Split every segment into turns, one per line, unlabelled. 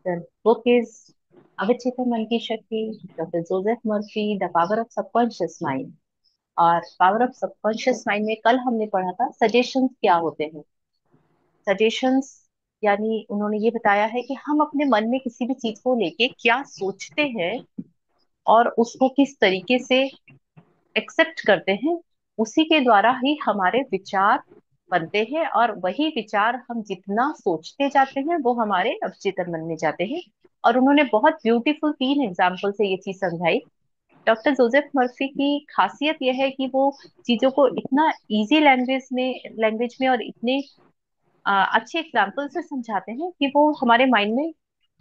The book is अविचेतन मन की शक्ति, doctor Joseph Murphy, the power of subconscious mind. और पावर ऑफ सबकॉन्शियस माइंड में कल हमने पढ़ा था सजेशंस क्या होते हैं। सजेशंस यानी उन्होंने ये बताया है कि हम अपने मन में किसी भी चीज को लेके क्या सोचते हैं और उसको किस तरीके से एक्सेप्ट करते हैं, उसी के द्वारा ही हमारे विचार बनते हैं, और वही विचार हम जितना सोचते जाते हैं वो हमारे अवचेतन मन में जाते हैं। और उन्होंने बहुत ब्यूटीफुल 3 एग्जाम्पल से ये चीज समझाई। डॉक्टर जोसेफ मर्फी की खासियत यह है कि वो चीजों को इतना इजी लैंग्वेज में और इतने अच्छे एग्जाम्पल से समझाते हैं कि वो हमारे माइंड में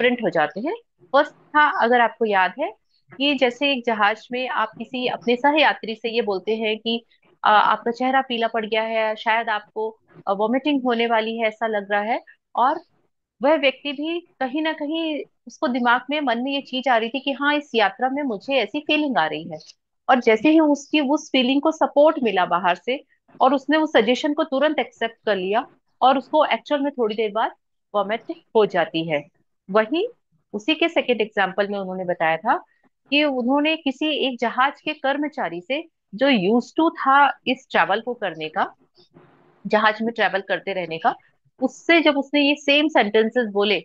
प्रिंट हो जाते हैं। फर्स्ट था, अगर आपको याद है, कि जैसे एक जहाज में आप किसी अपने सह यात्री से ये बोलते हैं कि आपका चेहरा पीला पड़ गया है, शायद आपको वॉमिटिंग होने वाली है, ऐसा लग रहा है। और वह व्यक्ति भी कहीं ना कहीं उसको दिमाग में मन में ये चीज आ रही थी कि हाँ, इस यात्रा में मुझे ऐसी फीलिंग आ रही है। और जैसे ही उसकी उस फीलिंग को सपोर्ट मिला बाहर से, और उसने उस सजेशन को तुरंत एक्सेप्ट कर लिया, और उसको एक्चुअल में थोड़ी देर बाद वॉमिट हो जाती है। वही उसी के सेकेंड एग्जाम्पल में उन्होंने बताया था कि उन्होंने किसी एक जहाज के कर्मचारी से, जो यूज टू था इस ट्रैवल को करने का, जहाज में ट्रैवल करते रहने का, उससे जब उसने ये सेम सेंटेंसेस बोले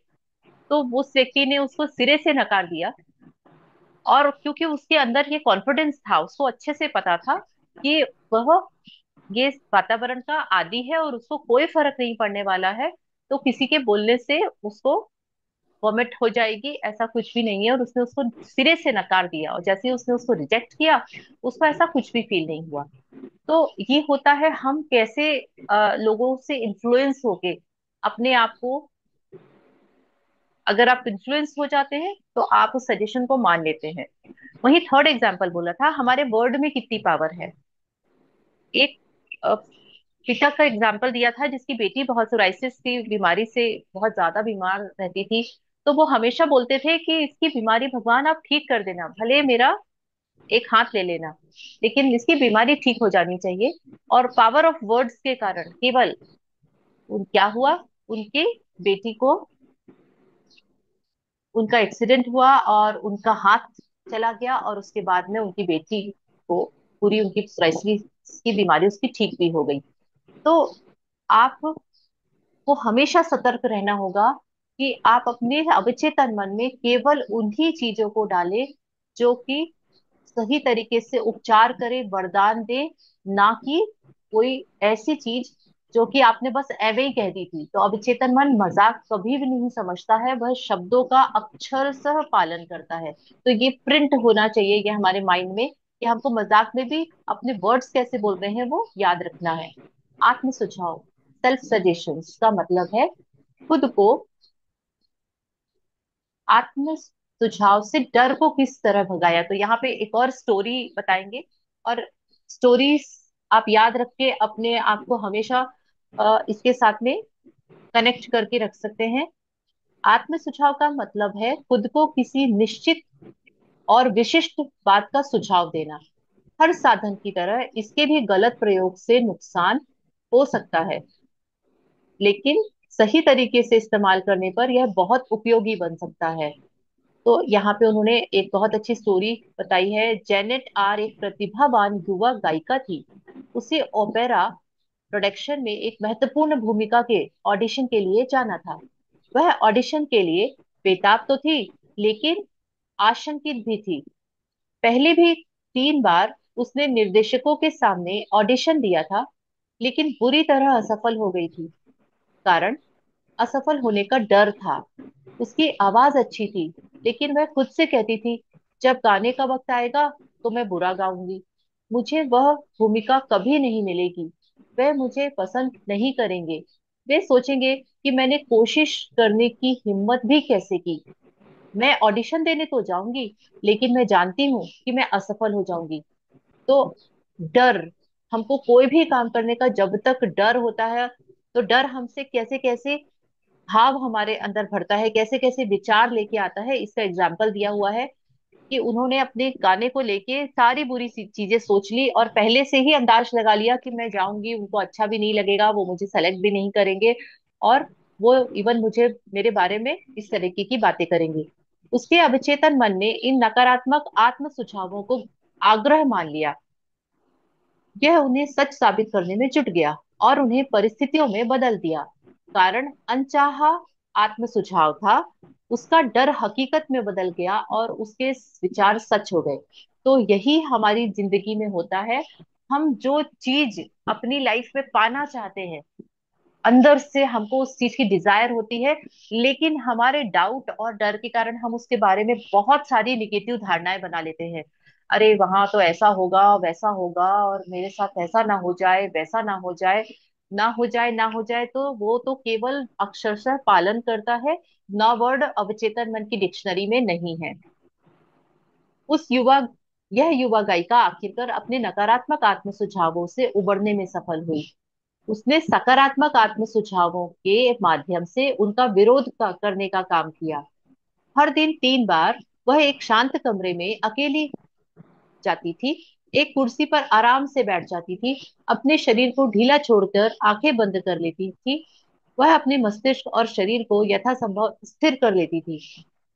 तो उस व्यक्ति ने उसको सिरे से नकार दिया। और क्योंकि उसके अंदर ये कॉन्फिडेंस था, उसको अच्छे से पता था कि वह ये वातावरण का आदी है और उसको कोई फर्क नहीं पड़ने वाला है, तो किसी के बोलने से उसको वॉमिट हो जाएगी ऐसा कुछ भी नहीं है। और उसने उसको सिरे से नकार दिया, और जैसे ही उसने उसको रिजेक्ट किया, उसको ऐसा कुछ भी फील नहीं हुआ। तो ये होता है हम कैसे लोगों से इन्फ्लुएंस होके अपने आप को, अगर आप इन्फ्लुएंस हो जाते हैं तो आप उस सजेशन को मान लेते हैं। वही थर्ड एग्जाम्पल बोला था, हमारे वर्ड में कितनी पावर है। एक अ, पिता का एग्जाम्पल दिया था जिसकी बेटी बहुत सोराइसिस की बीमारी से बहुत ज्यादा बीमार रहती थी। तो वो हमेशा बोलते थे कि इसकी बीमारी भगवान आप ठीक कर देना, भले मेरा एक हाथ ले लेना, लेकिन इसकी बीमारी ठीक हो जानी चाहिए। और पावर ऑफ वर्ड्स के कारण केवल क्या हुआ, उनके बेटी को, उनका एक्सीडेंट हुआ और उनका हाथ चला गया, और उसके बाद में उनकी बेटी को पूरी उनकी सोराइसिस की बीमारी उसकी ठीक भी हो गई। तो आपको हमेशा सतर्क रहना होगा कि आप अपने अवचेतन मन में केवल उन्हीं चीजों को डालें जो कि सही तरीके से उपचार करे, वरदान दे, ना कि कोई ऐसी चीज जो कि आपने बस एवे ही कह दी थी। तो अवचेतन मन मजाक कभी भी नहीं समझता है, वह शब्दों का अक्षरशः पालन करता है। तो ये प्रिंट होना चाहिए ये हमारे माइंड में, कि हमको मजाक में भी अपने वर्ड्स कैसे बोल रहे हैं वो याद रखना है। आत्म सुझाव, सेल्फ सजेशंस का मतलब है खुद को आत्म सुझाव से डर को किस तरह भगाया। तो यहाँ पे एक और स्टोरी बताएंगे, और स्टोरीज आप याद रख के अपने आप को हमेशा इसके साथ में कनेक्ट करके रख सकते हैं। आत्म सुझाव का मतलब है खुद को किसी निश्चित और विशिष्ट बात का सुझाव देना। हर साधन की तरह इसके भी गलत प्रयोग से नुकसान हो सकता है, लेकिन सही तरीके से इस्तेमाल करने पर यह बहुत उपयोगी बन सकता है। तो यहाँ पे उन्होंने एक बहुत अच्छी स्टोरी बताई है। जेनेट आर एक प्रतिभावान युवा गायिका थी। उसे ओपेरा प्रोडक्शन में एक महत्वपूर्ण भूमिका के ऑडिशन के लिए जाना था। वह ऑडिशन के लिए बेताब तो थी, लेकिन आशंकित भी थी। पहले भी 3 बार उसने निर्देशकों के सामने ऑडिशन दिया था, लेकिन बुरी तरह असफल हो गई थी। कारण, असफल होने का डर था। उसकी आवाज अच्छी थी, लेकिन वह खुद से कहती थी, जब गाने का वक्त आएगा तो मैं बुरा गाऊंगी, मुझे वह भूमिका कभी नहीं मिलेगी, वह मुझे पसंद नहीं करेंगे, वे सोचेंगे कि मैंने कोशिश करने की हिम्मत भी कैसे की। मैं ऑडिशन देने तो जाऊंगी, लेकिन मैं जानती हूँ कि मैं असफल हो जाऊंगी। तो डर, हमको कोई भी काम करने का जब तक डर होता है, तो डर हमसे कैसे कैसे भाव हमारे अंदर भरता है, कैसे कैसे विचार लेके आता है, इसका एग्जाम्पल दिया हुआ है कि उन्होंने अपने गाने को लेके सारी बुरी सी चीजें सोच ली और पहले से ही अंदाज लगा लिया कि मैं जाऊंगी, उनको अच्छा भी नहीं लगेगा, वो मुझे सेलेक्ट भी नहीं करेंगे, और वो इवन मुझे मेरे बारे में इस तरीके की बातें करेंगी। उसके अवचेतन मन ने इन नकारात्मक आत्म सुझावों को आग्रह मान लिया। यह उन्हें सच साबित करने में जुट गया और उन्हें परिस्थितियों में बदल दिया। कारण अनचाहा आत्म सुझाव था, उसका डर हकीकत में बदल गया और उसके विचार सच हो गए। तो यही हमारी जिंदगी में होता है। हम जो चीज अपनी लाइफ में पाना चाहते हैं, अंदर से हमको उस चीज की डिजायर होती है, लेकिन हमारे डाउट और डर के कारण हम उसके बारे में बहुत सारी निगेटिव धारणाएं बना लेते हैं। अरे वहां तो ऐसा होगा, वैसा होगा, और मेरे साथ ऐसा ना हो जाए, वैसा ना हो जाए, ना हो जाए, ना हो जाए। तो वो तो केवल अक्षरशः पालन करता है, न वर्ड अवचेतन मन की डिक्शनरी में नहीं है। उस युवा यह युवा गायिका आखिरकार अपने नकारात्मक आत्म सुझावों से उबरने में सफल हुई। उसने सकारात्मक आत्म सुझावों के माध्यम से उनका करने का काम किया। हर दिन 3 बार वह एक शांत कमरे में अकेली जाती थी, एक कुर्सी पर आराम से बैठ जाती थी, अपने शरीर को ढीला छोड़कर आंखें बंद कर लेती थी। वह अपने मस्तिष्क और शरीर को यथासंभव स्थिर कर लेती थी।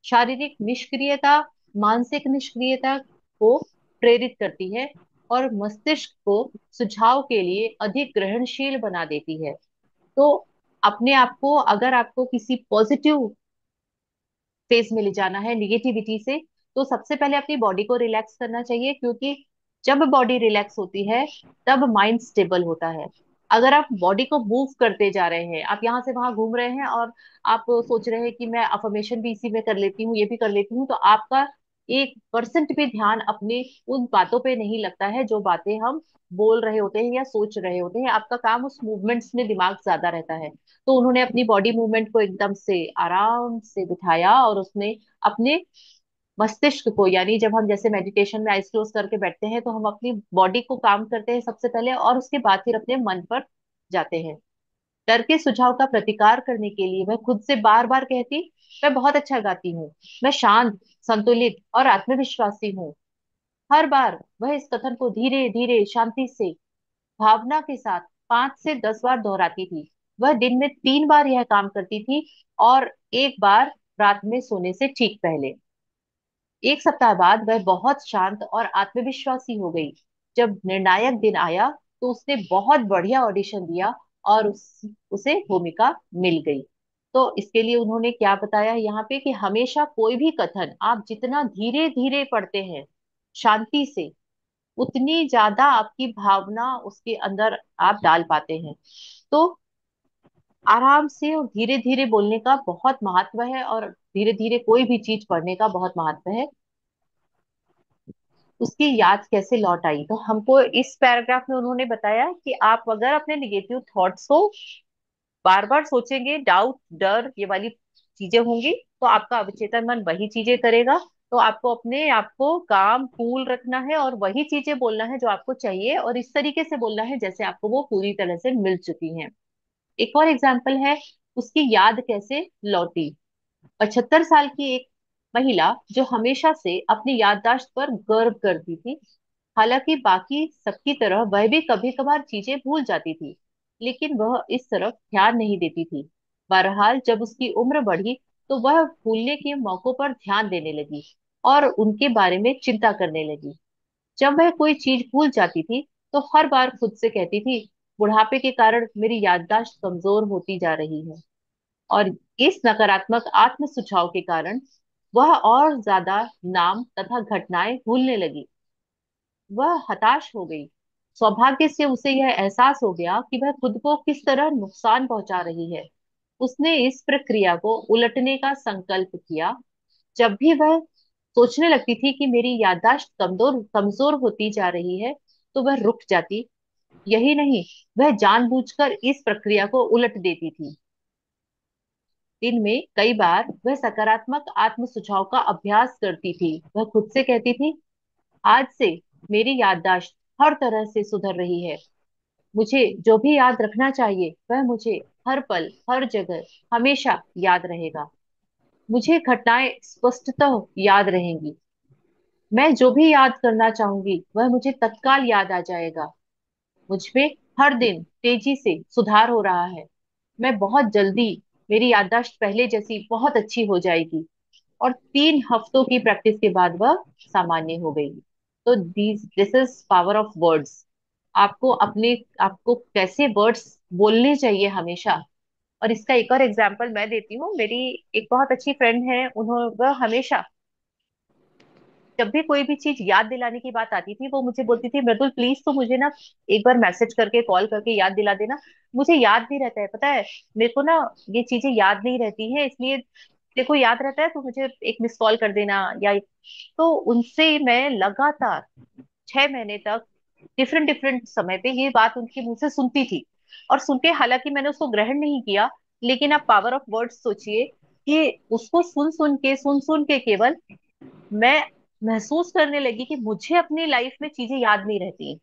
शारीरिक निष्क्रियता मानसिक निष्क्रियता को प्रेरित करती है और मस्तिष्क को सुझाव के लिए अधिक ग्रहणशील बना देती है। तो अपने आप को, अगर आपको किसी पॉजिटिव फेज में ले जाना है निगेटिविटी से, तो सबसे पहले अपनी बॉडी को रिलैक्स करना चाहिए, क्योंकि जब बॉडी रिलैक्स होती है तब माइंड स्टेबल होता है। अगर आप बॉडी को मूव करते जा रहे हैं, आप यहाँ से वहां घूम रहे हैं और आप सोच रहे हैं कि मैं अफर्मेशन भी इसी में कर लेती हूँ, ये भी कर लेती हूँ, तो आपका 1% भी ध्यान अपने उन बातों पे नहीं लगता है जो बातें हम बोल रहे होते हैं या सोच रहे होते हैं। आपका काम उस मूवमेंट्स में दिमाग ज्यादा रहता है। तो उन्होंने अपनी बॉडी मूवमेंट को एकदम से आराम से बिठाया और उसने अपने मस्तिष्क को, यानी जब हम जैसे मेडिटेशन में आइज क्लोज करके बैठते हैं तो हम अपनी बॉडी को काम करते हैं सबसे पहले, और उसके बाद फिर अपने मन पर जाते हैं। डर के सुझाव का प्रतिकार करने के लिए वह खुद से बार बार कहती, मैं बहुत अच्छा गाती हूँ, मैं शांत, संतुलित और आत्मविश्वासी हूँ। हर बार वह इस कथन को धीरे धीरे, शांति से, भावना के साथ 5 से 10 बार दोहराती थी। वह दिन में 3 बार यह काम करती थी, और एक बार रात में सोने से ठीक पहले। एक सप्ताह बाद वह बहुत शांत और आत्मविश्वासी हो गई। जब निर्णायक दिन आया तो उसने बहुत बढ़िया ऑडिशन दिया और उसे भूमिका मिल गई। तो इसके लिए उन्होंने क्या बताया यहाँ पे कि हमेशा कोई भी कथन आप जितना धीरे धीरे पढ़ते हैं, शांति से, उतनी ज्यादा आपकी भावना उसके अंदर आप डाल पाते हैं। तो आराम से और धीरे धीरे बोलने का बहुत महत्व है, और धीरे धीरे कोई भी चीज पढ़ने का बहुत महत्व है। उसकी याद कैसे लौट आई, तो हमको इस पैराग्राफ में उन्होंने बताया कि आप अगर अपने निगेटिव थॉट्स को बार बार सोचेंगे, डाउट, डर, ये वाली चीजें होंगी, तो आपका अवचेतन मन वही चीजें करेगा। तो आपको अपने आप को काम कूल रखना है और वही चीजें बोलना है जो आपको चाहिए, और इस तरीके से बोलना है जैसे आपको वो पूरी तरह से मिल चुकी हैं। एक और एग्जाम्पल है, उसकी याद कैसे लौटी। 75 साल की एक महिला जो हमेशा से अपनी याददाश्त पर गर्व करती थी। हालांकि बाकी सबकी तरह वह भी कभी कभार चीजें भूल जाती थी, लेकिन वह इस तरफ ध्यान नहीं देती थी। बहरहाल जब उसकी उम्र बढ़ी तो वह भूलने के मौकों पर ध्यान देने लगी और उनके बारे में चिंता करने लगी। जब वह कोई चीज भूल जाती थी तो हर बार खुद से कहती थी, बुढ़ापे के कारण मेरी याददाश्त कमजोर होती जा रही है। और इस नकारात्मक आत्म सुझाव के कारण वह और ज्यादा नाम तथा घटनाएं भूलने लगी। वह हताश हो गई। सौभाग्य से उसे यह एहसास हो गया कि वह खुद को किस तरह नुकसान पहुंचा रही है। उसने इस प्रक्रिया को उलटने का संकल्प किया। जब भी वह सोचने लगती थी कि मेरी याददाश्त कमजोर कमजोर होती जा रही है, तो वह रुक जाती। यही नहीं, वह जानबूझकर इस प्रक्रिया को उलट देती थी। दिन में कई बार वह सकारात्मक आत्म सुझाव का अभ्यास करती थी। वह खुद से कहती थी, आज से मेरी याददाश्त हर तरह से सुधर रही है। मुझे जो भी याद रखना चाहिए वह मुझे हर पल, हर जगह, हमेशा याद रहेगा। मुझे घटनाएं स्पष्टतः याद रहेंगी। मैं जो भी याद करना चाहूंगी वह मुझे तत्काल याद आ जाएगा। मुझ में हर दिन तेजी से सुधार हो रहा है। मैं बहुत जल्दी मेरी याददाश्त पहले जैसी बहुत अच्छी हो जाएगी। और 3 हफ्तों की प्रैक्टिस के बाद वह सामान्य हो गई। तो this is power of words. आपको कैसे वर्ड्स बोलने चाहिए हमेशा। और इसका एक और एग्जांपल मैं देती हूँ। मेरी एक बहुत अच्छी फ्रेंड है, उन्होंने वह हमेशा जब भी कोई भी चीज याद दिलाने की बात आती थी, वो मुझे बोलती थी, मृदुल प्लीज तो मुझे ना एक बार मैसेज करके कॉल करके याद दिला देना। मुझे याद नहीं रहता है, पता है। मेरे को ना ये चीजें याद नहीं रहती हैं, इसलिए तेरे को याद रहता है तो मुझे एक मिस कॉल कर देना या। तो उनसे मैं लगातार 6 महीने तक डिफरेंट डिफरेंट समय पे ये बात उनके मुंह से सुनती थी। और सुन के हालांकि मैंने उसको ग्रहण नहीं किया, लेकिन आप पावर ऑफ वर्ड्स सोचिए कि उसको सुन सुन के केवल मैं महसूस करने लगी कि मुझे अपनी लाइफ में चीजें याद नहीं रहती।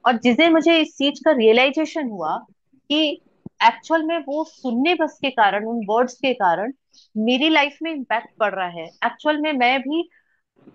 और जिस दिन मुझे इस चीज का रियलाइजेशन हुआ कि एक्चुअल में वो सुनने बस के कारण, उन वर्ड्स के कारण मेरी लाइफ में इम्पैक्ट पड़ रहा है। एक्चुअल में मैं भी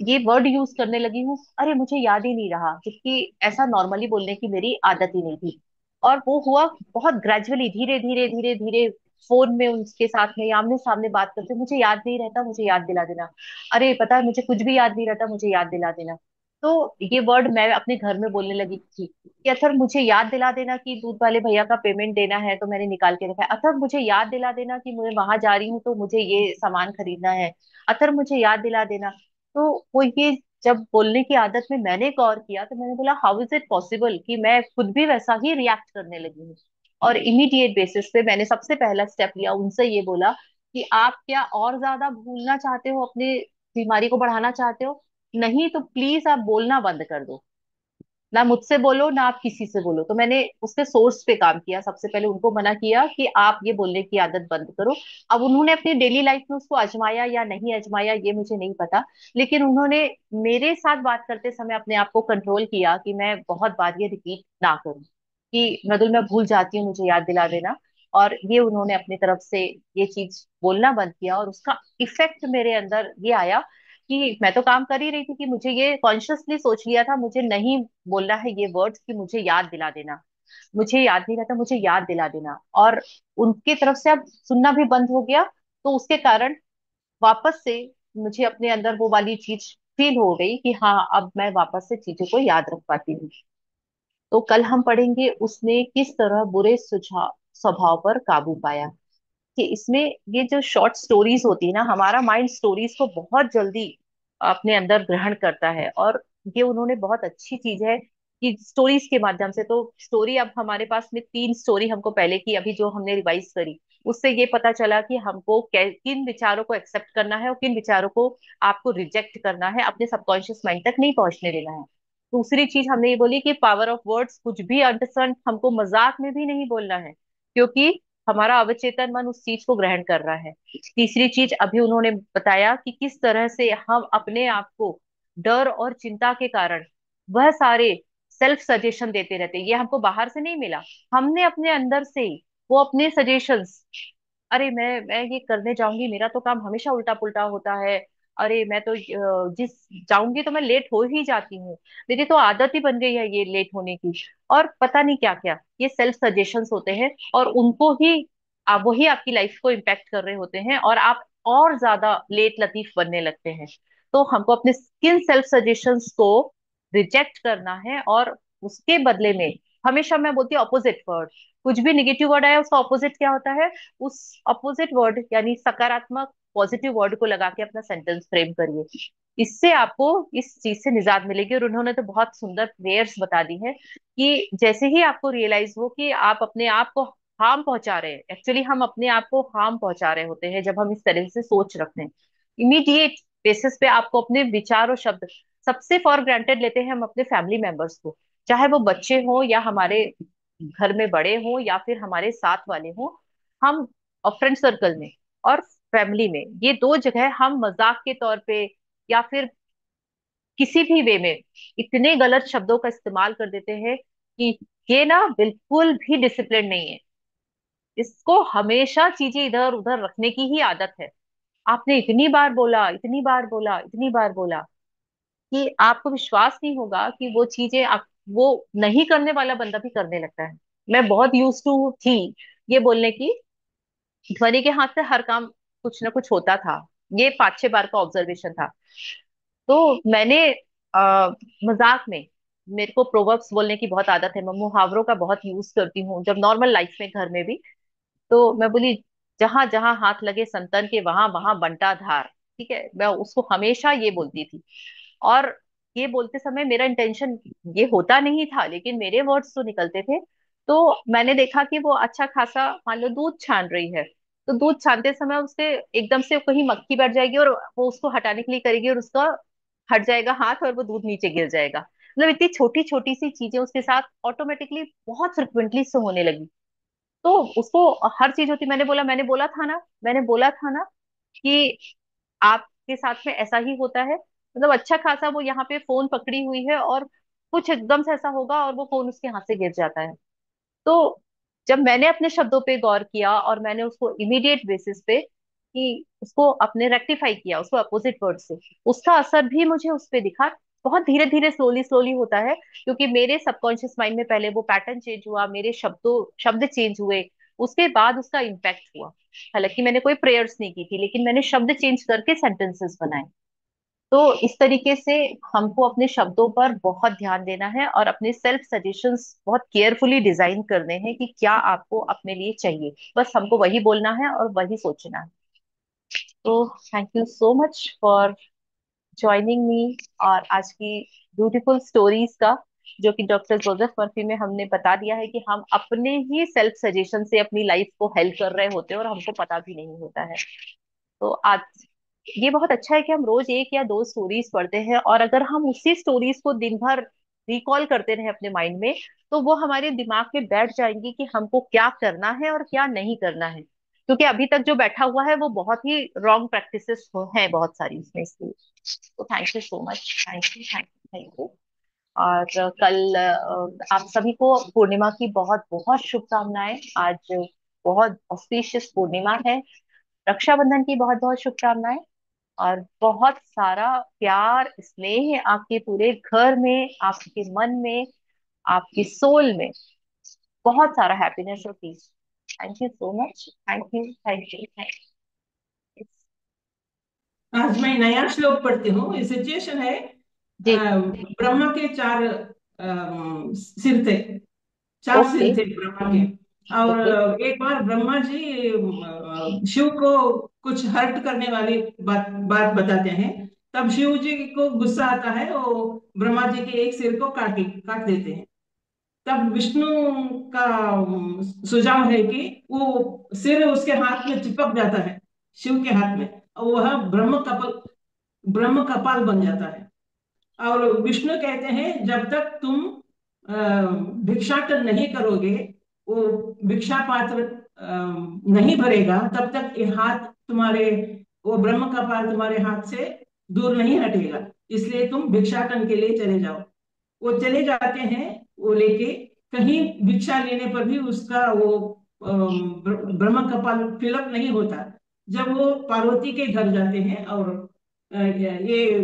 ये वर्ड यूज करने लगी हूँ, अरे मुझे याद ही नहीं रहा, जबकि ऐसा नॉर्मली बोलने की मेरी आदत ही नहीं थी। और वो हुआ बहुत ग्रेजुअली, धीरे धीरे धीरे धीरे। फोन में उनके साथ में आमने सामने बात करते, मुझे याद नहीं रहता, मुझे याद दिला देना। अरे पता है मुझे कुछ भी याद नहीं रहता, मुझे याद दिला देना। तो ये वर्ड मैं अपने घर में बोलने लगी थी कि अथर मुझे याद दिला देना कि दूध वाले भैया का पेमेंट देना है, तो मैंने निकाल के रखा है। अथर मुझे याद दिला देना कि मुझे वहां जा रही हूँ तो मुझे ये सामान खरीदना है। अथर मुझे याद दिला देना। तो वो ये जब बोलने की आदत में मैंने गौर किया, तो मैंने बोला हाउ इज इट पॉसिबल कि मैं खुद भी वैसा ही रिएक्ट करने लगी हूँ। और इमीडिएट बेसिस पे मैंने सबसे पहला स्टेप लिया, उनसे ये बोला कि आप क्या और ज्यादा भूलना चाहते हो, अपने बीमारी को बढ़ाना चाहते हो? नहीं तो प्लीज आप बोलना बंद कर दो। ना मुझसे बोलो ना आप किसी से बोलो। तो मैंने उसके सोर्स पे काम किया, सबसे पहले उनको मना किया कि आप ये बोलने की आदत बंद करो। अब उन्होंने अपनी डेली लाइफ में उसको आजमाया या नहीं आजमाया ये मुझे नहीं पता, लेकिन उन्होंने मेरे साथ बात करते समय अपने आप को कंट्रोल किया कि मैं बहुत बार ये रिपीट ना करूं कि मृदुल मैं भूल जाती हूँ, मुझे याद दिला देना। और ये उन्होंने अपनी तरफ से ये चीज बोलना बंद किया, और उसका इफेक्ट मेरे अंदर ये आया कि मैं तो काम कर ही रही थी कि मुझे ये कॉन्शियसली सोच लिया था मुझे नहीं बोलना है ये वर्ड्स कि मुझे याद दिला देना। मुझे याद नहीं रहता, मुझे याद दिला देना। और उनकी तरफ से अब सुनना भी बंद हो गया। तो उसके कारण वापस से मुझे अपने अंदर वो वाली चीज फील हो गई कि हाँ अब मैं वापस से चीजों को याद रख पाती हूँ। तो कल हम पढ़ेंगे उसने किस तरह बुरे सुझाव स्वभाव पर काबू पाया। कि इसमें ये जो शॉर्ट स्टोरीज होती है ना, हमारा माइंड स्टोरीज को बहुत जल्दी अपने अंदर ग्रहण करता है। और ये उन्होंने बहुत अच्छी चीज है कि स्टोरीज के माध्यम से, तो स्टोरी अब हमारे पास में 3 स्टोरी हमको पहले की अभी जो हमने रिवाइज करी, उससे ये पता चला कि हमको किन विचारों को एक्सेप्ट करना है और किन विचारों को आपको रिजेक्ट करना है, अपने सबकॉन्शियस माइंड तक नहीं पहुंचने देना है। दूसरी चीज हमने ये बोली कि पावर ऑफ वर्ड्स, कुछ भी अंडरस्टैंड हमको मजाक में भी नहीं बोलना है, क्योंकि हमारा अवचेतन मन उस चीज को ग्रहण कर रहा है। तीसरी चीज अभी उन्होंने बताया कि किस तरह से हम अपने आप को डर और चिंता के कारण वह सारे सेल्फ सजेशन देते रहते हैं। ये हमको बाहर से नहीं मिला, हमने अपने अंदर से ही वो अपने सजेशंस। अरे मैं ये करने जाऊंगी, मेरा तो काम हमेशा उल्टा पुल्टा होता है। अरे मैं तो जिस जाऊंगी तो मैं लेट हो ही जाती हूँ, मेरी तो आदत ही बन गई है ये लेट होने की। और पता नहीं क्या क्या ये सेल्फ सजेशंस होते हैं, और उनको ही आप वही आपकी लाइफ को इम्पेक्ट कर रहे होते हैं, और आप और ज्यादा लेट लतीफ बनने लगते हैं। तो हमको अपने किन सेल्फ सजेशंस को रिजेक्ट करना है, और उसके बदले में हमेशा मैं बोलती हूँ अपोजिट वर्ड। कुछ भी निगेटिव वर्ड आया उसका अपोजिट क्या होता है, उस अपोजिट वर्ड यानी सकारात्मक पॉजिटिव वर्ड को लगा के अपना सेंटेंस फ्रेम करिए। इससे आपको इस चीज से निजात मिलेगी। और उन्होंने तो बहुत सुंदर प्रेयर्स बता दी है कि जैसे ही आपको रियलाइज हो कि आप अपने आप को हार्म पहुंचा रहे हैं, एक्चुअली हम अपने आप को हार्म पहुंचा रहे होते हैं जब हम इस तरह से सोच रखते हैं। इमीडिएट बेसिस पे आपको अपने विचार और शब्द, सबसे फॉर ग्रांटेड लेते हैं हम अपने फैमिली मेंबर्स को, चाहे वो बच्चे हो या हमारे घर में बड़े हो या फिर हमारे साथ वाले हो। हम फ्रेंड सर्कल में और फैमिली में, ये 2 जगह हम मजाक के तौर पे या फिर किसी भी वे में इतने गलत शब्दों का इस्तेमाल कर देते हैं कि ये ना बिल्कुल भी डिसिप्लिन नहीं है। इसको हमेशा चीजें इधर उधर रखने की ही आदत है। आपने इतनी बार बोला, इतनी बार बोला, इतनी बार बोला कि आपको विश्वास नहीं होगा कि वो चीजें आप, वो नहीं करने वाला बंदा भी करने लगता है। मैं बहुत यूज टू थी ये बोलने की ध्वनि के हाथ से हर काम कुछ ना कुछ होता था। ये 5-6 बार का ऑब्जर्वेशन था। तो मैंने आ, मजाक में, मेरे को प्रोवर्ब्स बोलने की बहुत आदत है, मैं मुहावरों का बहुत यूज करती हूँ जब नॉर्मल लाइफ में, घर में भी। तो मैं बोली, जहां जहां हाथ लगे संतन के, वहां वहां बंटा धार। ठीक है, मैं उसको हमेशा ये बोलती थी। और ये बोलते समय मेरा इंटेंशन ये होता नहीं था, लेकिन मेरे वर्ड्स तो निकलते थे। तो मैंने देखा कि वो अच्छा खासा, मान लो दूध छान रही है, तो दूध छानते समय उससे एकदम से कहीं मक्खी बैठ जाएगी और वो उसको हटाने के लिए करेगी, और उसका हट जाएगा हाथ और वो दूध नीचे गिर जाएगा। मतलब इतनी छोटी छोटी सी चीजें उसके साथ ऑटोमेटिकली बहुत फ्रिक्वेंटली से होने लगी। तो उसको हर चीज होती, मैंने बोला था ना कि आपके साथ में ऐसा ही होता है। मतलब अच्छा खासा वो यहाँ पे फोन पकड़ी हुई है, और कुछ एकदम से ऐसा होगा और वो फोन उसके हाथ से गिर जाता है। तो जब मैंने अपने शब्दों पे गौर किया और मैंने उसको इमीडिएट बेसिस पे कि उसको अपने रेक्टिफाई किया, उसको अपोजिट वर्ड से, उसका असर भी मुझे उस पे दिखा। बहुत धीरे धीरे, स्लोली स्लोली होता है, क्योंकि मेरे सबकॉन्शियस माइंड में पहले वो पैटर्न चेंज हुआ, मेरे शब्द चेंज हुए, उसके बाद उसका इम्पैक्ट हुआ। हालांकि मैंने कोई प्रेयर्स नहीं की थी, लेकिन मैंने शब्द चेंज करके सेंटेंसेस बनाए। तो इस तरीके से हमको अपने शब्दों पर बहुत ध्यान देना है, और अपने सेल्फ सजेशंस बहुत केयरफुली डिजाइन करने हैं कि क्या आपको अपने लिए चाहिए, बस हमको वही बोलना है और वही सोचना है। तो thank you so much for joining me, और आज की ब्यूटीफुल स्टोरीज का, जो कि डॉक्टर जोसेफ मर्फी में हमने बता दिया है कि हम अपने ही सेल्फ सजेशन से अपनी लाइफ को हेल्प कर रहे होते हैं और हमको पता भी नहीं होता है। तो आज ये बहुत अच्छा है कि हम रोज 1 या 2 स्टोरीज पढ़ते हैं, और अगर हम उसी स्टोरीज को दिन भर रिकॉल करते रहे अपने माइंड में, तो वो हमारे दिमाग में बैठ जाएंगी कि हमको क्या करना है और क्या नहीं करना है। क्योंकि अभी तक जो बैठा हुआ है वो बहुत ही रॉन्ग प्रैक्टिसेस हैं बहुत सारी उसमें, इसलिए। तो thank you so much, thank you, thank you, thank you. और कल आप सभी को पूर्णिमा की बहुत बहुत शुभकामनाएं। आज बहुत ऑस्पिशियस पूर्णिमा है। रक्षाबंधन की बहुत बहुत शुभकामनाएं, और बहुत सारा प्यार स्नेह आपके पूरे घर में, आपके मन में, आपकी सोल में, बहुत सारा हैप्पीनेस और peace. Thank you so much, thank you, thank you, thank you.
आज मैं नया श्लोक पढ़ती हूँ। ये सिचुएशन है,
जी।
ब्रह्मा के 4 सिर थे। 4 सिर
ओके।
थे ब्रह्मा के। और
ओके।
एक बार ब्रह्मा जी शिव को कुछ हर्ट करने वाली बात बात बताते हैं। तब शिव जी को गुस्सा आता है, वो ब्रह्मा जी के एक सिर को काट देते हैं। तब विष्णु का सुझाव है कि वो सिर उसके हाथ में चिपक जाता है, शिव के हाथ में, और वह ब्रह्म कपाल बन जाता है। और विष्णु कहते हैं, जब तक तुम भिक्षाटन नहीं करोगे, वो भिक्षा पात्र नहीं भरेगा, तब तक ये हाथ तुम्हारे, वो ब्रह्म कपाल तुम्हारे हाथ से दूर नहीं हटेगा। इसलिए तुम भिक्षाटन के लिए चले जाओ। वो चले जाते हैं, वो लेके कहीं भिक्षा लेने पर भी उसका वो ब्रह्म कपाल फिलअप नहीं होता। जब वो पार्वती के घर जाते हैं और ये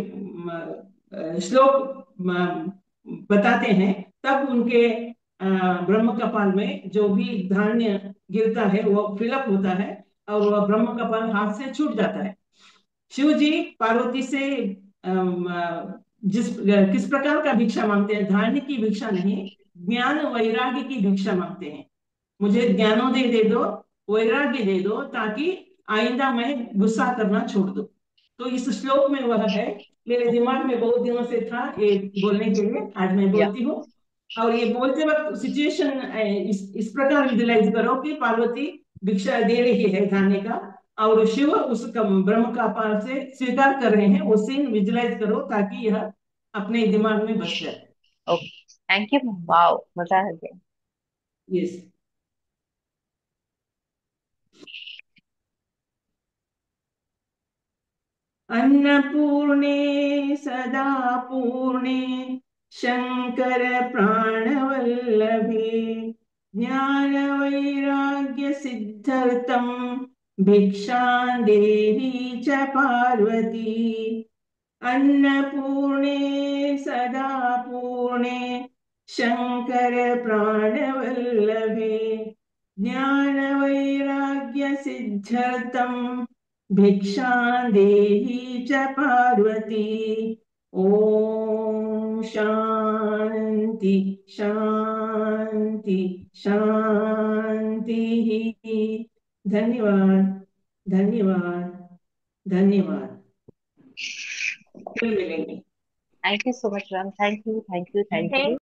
श्लोक बताते हैं, तब उनके ब्रह्म कपाल में जो भी धान्य गिरता है वो फिलअप होता है, और वह ब्रह्म कपाल हाथ से छूट जाता है। शिव जी पार्वती से अम, अ, जिस किस प्रकार का भिक्षा मांगते हैं? धान्य की भिक्षा नहीं, ज्ञान वैराग्य की भिक्षा मांगते हैं। मुझे ज्ञानोदय दे दो, वैराग्य दे दो, ताकि आइंदा मैं गुस्सा करना छोड़ दूं। तो इस श्लोक में वह है। मेरे दिमाग में बहुत दिनों से था ये बोलने के लिए, आज मैं
या।
बोलती हूँ। और ये बोलते वक्त सिचुएशन इस प्रकार विजुलाइज करो कि पार्वती भिक्षा दे रही है धान्य का, और शिव उस ब्रह्म का पार से स्वीकार कर रहे हैं। वो सीन विजुलाइज करो ताकि यह अपने दिमाग में बस जाए।
ओके। Thank you. वाओ, मजा आ गया।
यस। अन्नपूर्णे सदा पूर्णे, शंकर प्राणवल्लभे, ज्ञान वैराग्य सिद्ध्यर्थम, भिक्षां देहि च पार्वती। अन्नपूर्णे सदा पूर्णे, शंकर प्राणवल्लभे, ज्ञानवैराग्यसिद्ध्यर्थं भिक्षां देहि च पार्वती। ओम शांति शांति शांति। धन्यवाद धन्यवाद धन्यवाद। फिर मिलेंगे।
Thank you so much ma'am, thank you thank you thank you.